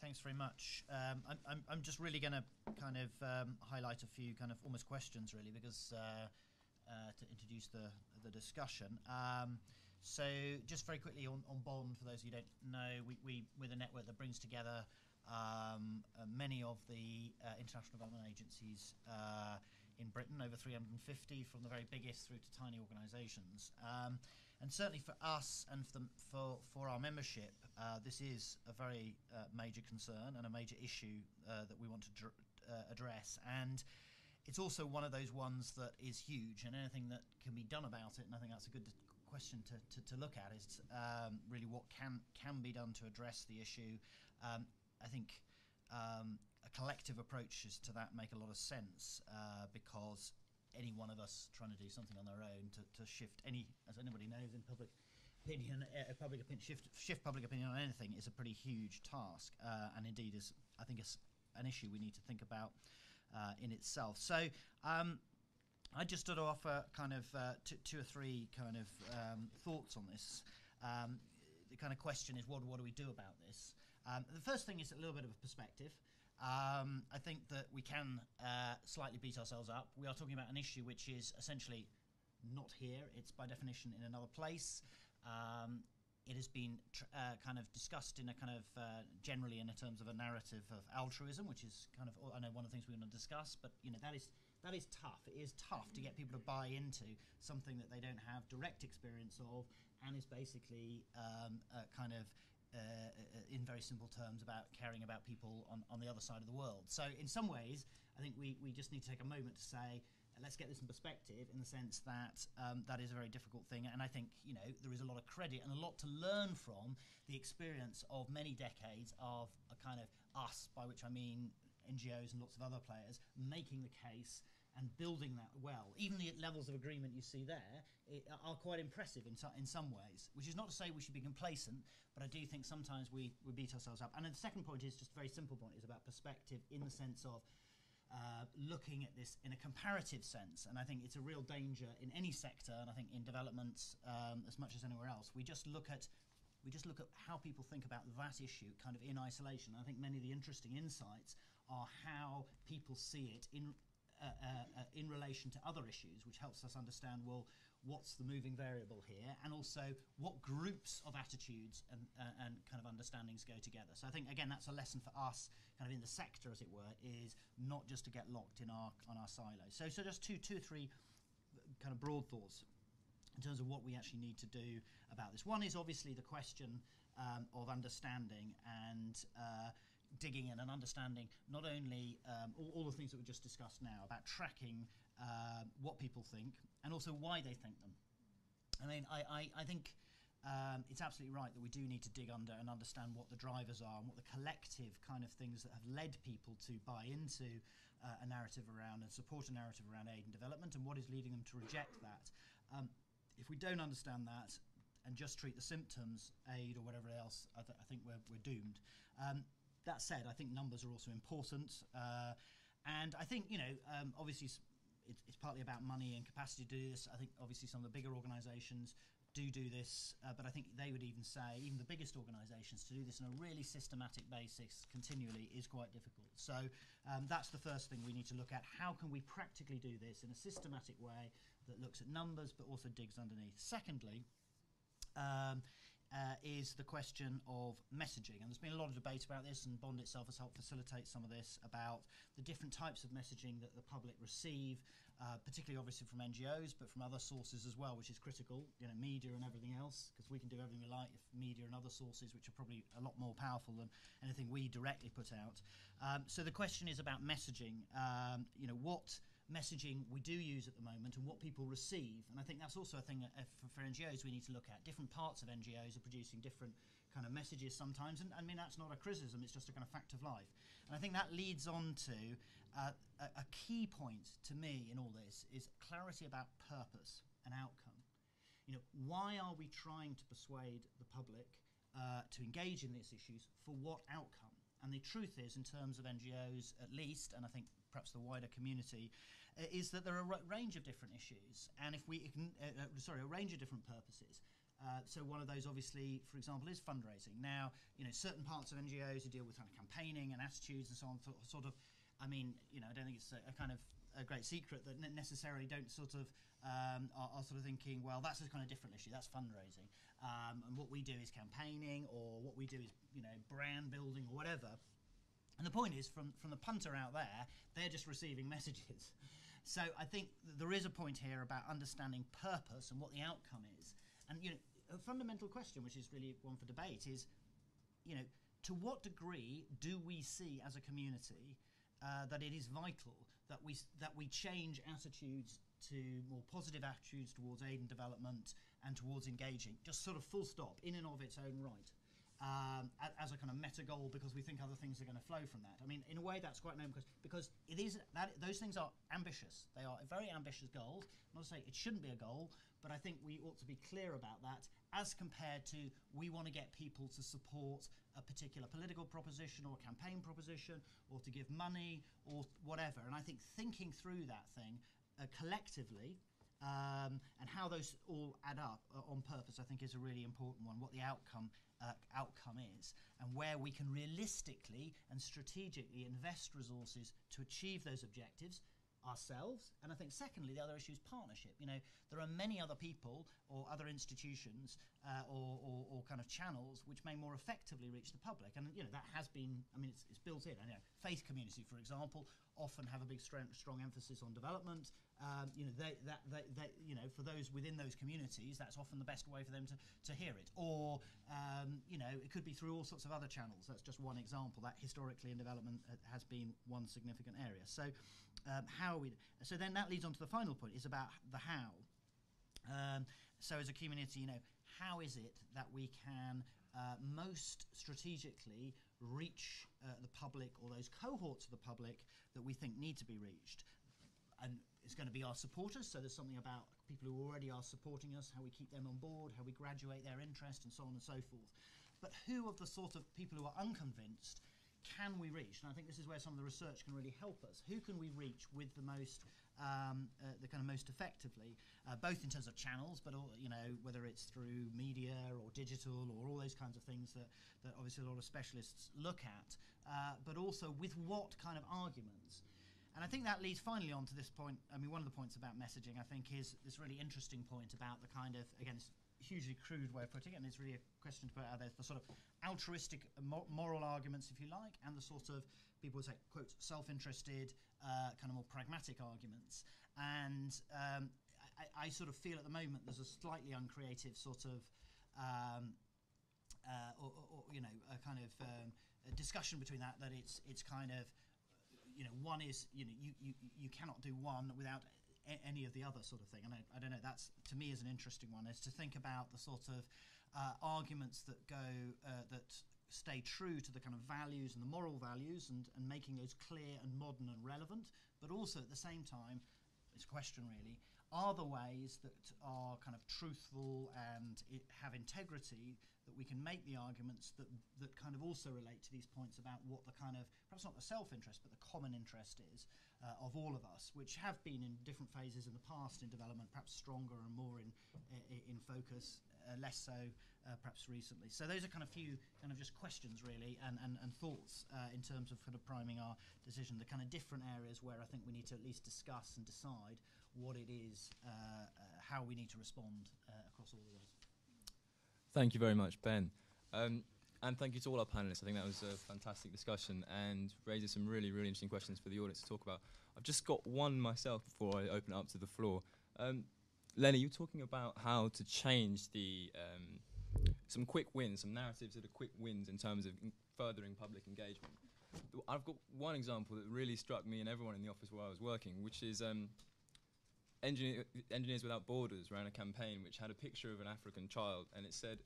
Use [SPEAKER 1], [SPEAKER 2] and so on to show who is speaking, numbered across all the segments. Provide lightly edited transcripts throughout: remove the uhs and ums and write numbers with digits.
[SPEAKER 1] Thanks very much. I'm just really going to kind of highlight a few kind of almost questions, really, because to introduce the discussion. So just very quickly on Bond, for those of you who don't know, we're the network that brings together many of the international development agencies in Britain, over 350, from the very biggest through to tiny organisations. And certainly for us and for our membership, this is a very major concern and a major issue that we want to address. And it's also one of those ones that is huge, and anything that can be done about it, and I think that's a good question to look at, is really what can be done to address the issue. I think a collective approach to that make a lot of sense, because any one of us trying to do something on their own to shift as anybody knows, in public opinion, shift public opinion on anything is a pretty huge task, and indeed is, I think, is an issue we need to think about in itself. So I just sort of offer kind of two or three kind of thoughts on this. The kind of question is, what do we do about this? The first thing is a little bit of a perspective. I think that we can slightly beat ourselves up. We are talking about an issue which is essentially not here. It's by definition in another place. It has been kind of discussed in a kind of generally in terms of a narrative of altruism, which is kind of, I know, one of the things we want to discuss. But you know, that is tough. It is tough to get people to buy into something that they don't have direct experience of, and is basically kind of in very simple terms about caring about people on the other side of the world. So in some ways, I think we just need to take a moment to say, let's get this in perspective, in the sense that that is a very difficult thing. And I think, you know, there is a lot of credit and a lot to learn from the experience of many decades of a kind of us, by which I mean NGOs and lots of other players, making the case and building that well. Even the levels of agreement you see there are quite impressive in some ways, which is not to say we should be complacent, but I do think sometimes we beat ourselves up. And the second point is just a very simple point, is about perspective, in the sense of looking at this in a comparative sense. And I think it's a real danger in any sector, and I think in development as much as anywhere else. We just look at how people think about that issue kind of in isolation. I think many of the interesting insights are how people see it in relation to other issues, which helps us understand, well, what's the moving variable here, and also what groups of attitudes and kind of understandings go together. So I think, again, that's a lesson for us kind of in the sector, as it were, is not just to get locked in on our silos. So just two or three kind of broad thoughts in terms of what we actually need to do about this. One is obviously the question of understanding and digging in and understanding not only all the things that we just discussed now about tracking what people think, and also why they think them. I mean, I think it's absolutely right that we do need to dig under and understand what the drivers are and what the collective kind of things that have led people to buy into a narrative around and support a narrative around aid and development, and what is leading them to reject that. If we don't understand that and just treat the symptoms, aid or whatever else, I think we're doomed. That said, I think numbers are also important, and I think, you know, obviously it's partly about money and capacity to do this. I think obviously some of the bigger organisations do this, but I think they would even say, even the biggest organisations, to do this on a really systematic basis continually is quite difficult. So that's the first thing we need to look at. How can we practically do this in a systematic way that looks at numbers but also digs underneath? Secondly, is the question of messaging, and there's been a lot of debate about this, and Bond itself has helped facilitate some of this, about the different types of messaging that the public receive, particularly obviously from NGOs, but from other sources as well, which is critical, you know, media and everything else, because we can do everything we like if media and other sources, which are probably a lot more powerful than anything we directly put out. So the question is about messaging, you know, what messaging we do use at the moment and what people receive. And I think that's also a thing for NGOs we need to look at. Different parts of NGOs are producing different kind of messages sometimes, and I mean, that's not a criticism, it's just a kind of fact of life. And I think that leads on to a key point to me in all this is clarity about purpose and outcome. You know, why are we trying to persuade the public to engage in these issues? For what outcome? And the truth is, in terms of NGOs at least, and I think perhaps the wider community, is that there are a range of different issues, and if we a range of different purposes. So one of those, obviously, for example, is fundraising. Now, certain parts of NGOs who deal with kind of campaigning and attitudes and so on, sort of, I don't think it's a kind of a great secret that necessarily don't sort of are sort of thinking, well, that's a kind of different issue. That's fundraising, and what we do is campaigning, or what we do is brand building or whatever. And the point is, from the punter out there, they're just receiving messages. So I think there is a point here about understanding purpose and what the outcome is. And a fundamental question, which is really one for debate, is to what degree do we see as a community that it is vital that we change attitudes to more positive attitudes towards aid and development and towards engaging, just sort of full stop, in and of its own right, as a kind of meta goal, because we think other things are going to flow from that. I mean, in a way, that's quite known because it is that those things are ambitious. They are very ambitious goals. Not to say it shouldn't be a goal, but I think we ought to be clear about that, as compared to we want to get people to support a particular political proposition or campaign proposition, or to give money or whatever. And I think thinking through that thing collectively, and how those all add up on purpose, I think is a really important one. What the outcome is, and where we can realistically and strategically invest resources to achieve those objectives ourselves. And I think secondly, the other issue is partnership. There are many other people or other institutions or kind of channels which may more effectively reach the public, and that has been, it's built in. Faith community, for example, often have a big strong emphasis on development. They for those within those communities, that's often the best way for them to hear it. Or it could be through all sorts of other channels. That's just one example. That historically in development has been one significant area. So so then that leads on to the final point, is about the how. So as a community, how is it that we can most strategically reach the public, or those cohorts of the public that we think need to be reached? And it's going to be our supporters. So there's something about people who already are supporting us, how we keep them on board, how we graduate their interest, and so on and so forth. But who of the sort of people who are unconvinced can we reach? And I think this is where some of the research can really help us. Who can we reach with the most, the kind of most effectively, both in terms of channels, but whether it's through media or digital or all those kinds of things that obviously a lot of specialists look at, but also with what kind of arguments. And I think that leads finally on to this point. One of the points about messaging, I think, is this really interesting point about the kind of, again, it's a hugely crude way of putting it, and it's really a question to put out there, the sort of altruistic moral arguments, if you like, and the sort of, people would say, quote, self-interested, kind of more pragmatic arguments. And I sort of feel at the moment there's a slightly uncreative sort of, a kind of a discussion between that it's kind of, one is, you cannot do one without any of the other, sort of thing. And I don't know, that's, to me, is an interesting one, is to think about the sort of arguments that go, that stay true to the kind of values and the moral values, and making those clear and modern and relevant, but also at the same time, it's a question really, are the ways that are kind of truthful and have integrity, that we can make the arguments that kind of also relate to these points about what the kind of, perhaps not the self-interest, but the common interest is of all of us, which have been in different phases in the past in development, perhaps stronger and more in focus, less so perhaps recently. So those are kind of few kind of just questions really, and thoughts in terms of kind of priming our decision, the kind of different areas where I think we need to at least discuss and decide what it is, how we need to respond across all of those.
[SPEAKER 2] Thank you very much, Ben. And thank you to all our panelists. I think that was a fantastic discussion and raises some really, really interesting questions for the audience to talk about. I've just got one myself before I open it up to the floor. Lenny, you were talking about how to change the some quick wins, some narratives that are quick wins in terms of furthering public engagement. I've got one example that really struck me and everyone in the office where I was working, which is Engineers Without Borders ran a campaign which had a picture of an African child, and it said,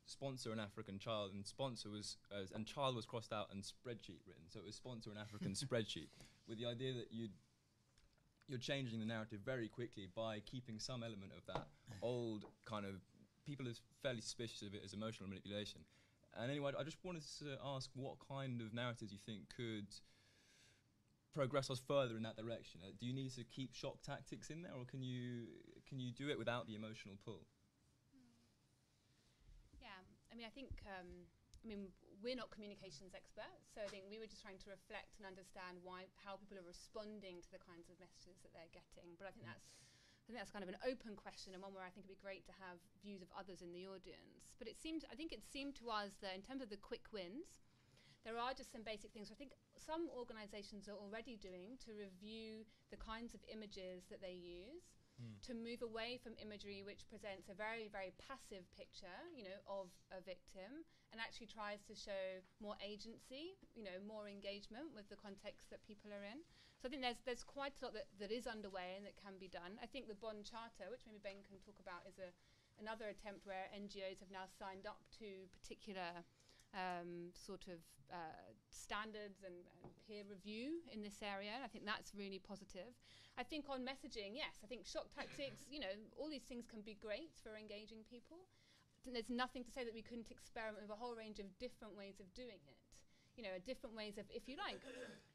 [SPEAKER 2] sponsor an African child, and sponsor was, and child was crossed out and spreadsheet written, so it was sponsor an African spreadsheet, with the idea that you're changing the narrative very quickly by keeping some element of that old kind of, people are fairly suspicious of it as emotional manipulation. And anyway, I just wanted to ask what kind of narratives you think could progress us further in that direction. Do you need to keep shock tactics in there, or can you do it without the emotional pull?
[SPEAKER 3] I mean, I think, we're not communications experts, so I think we were just trying to reflect and understand how people are responding to the kinds of messages that they're getting. But I think that's kind of an open question, and one where I think it'd be great to have views of others in the audience. But I think it seemed to us that in terms of the quick wins, there are just some basic things I think some organisations are already doing to review the kinds of images that they use, to move away from imagery which presents a very, very passive picture, of a victim, and actually tries to show more agency, more engagement with the context that people are in. So I think there's quite a lot that is underway and that can be done. I think the Bonn Charter, which maybe Ben can talk about, is another attempt where NGOs have now signed up to particular standards and peer review in this area. I think that's really positive. I think on messaging, yes, I think shock tactics, all these things can be great for engaging people. There's nothing to say that we couldn't experiment with a whole range of different ways of doing it. Different ways of, if you like,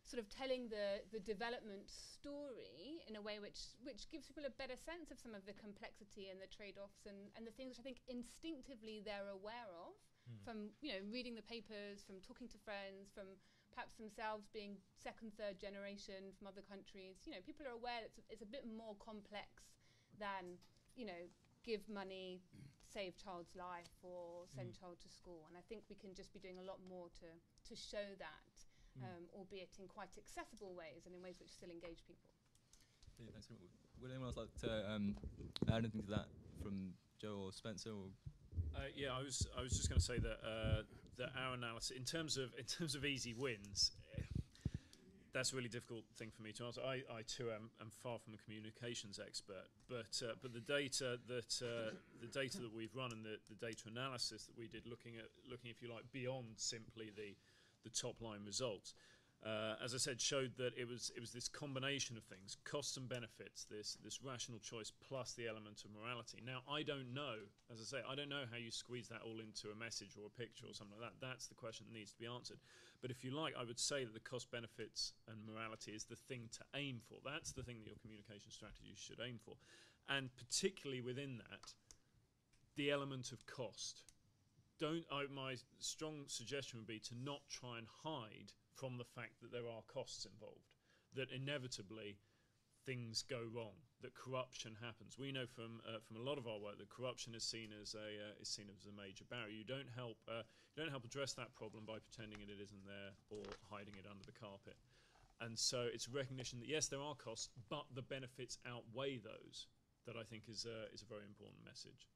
[SPEAKER 3] sort of telling the development story in a way which gives people a better sense of some of the complexity and the trade-offs and the things which I think instinctively they're aware of from, reading the papers, from talking to friends, from perhaps themselves being second, third generation from other countries. People are aware that it's a bit more complex than, give money, save child's life, or send child to school. And I think we can just be doing a lot more to show that, albeit in quite accessible ways and in ways which still engage people.
[SPEAKER 2] Yeah, thanks. Would anyone else like to add anything to that from Joe or Spencer? Or
[SPEAKER 4] I was just going to say that that our analysis, in terms of easy wins, that's a really difficult thing for me to answer. I too am far from a communications expert, but the data that we've run and the data analysis that we did, looking if you like beyond simply the top line results, as I said, showed that it was this combination of things, costs and benefits, this rational choice plus the element of morality. Now, I don't know, as I say, I don't know how you squeeze that all into a message or a picture or something like that. That's the question that needs to be answered. But if you like, I would say that the cost, benefits and morality is the thing to aim for. That's the thing that your communication strategy should aim for. And particularly within that, the element of cost. My strong suggestion would be to not try and hide from the fact that there are costs involved, that inevitably things go wrong, that corruption happens. We know from a lot of our work that corruption is seen as a major barrier. You don't help address that problem by pretending it isn't there or hiding it under the carpet. And so it's recognition that yes, there are costs, but the benefits outweigh those. That I think is a very important message.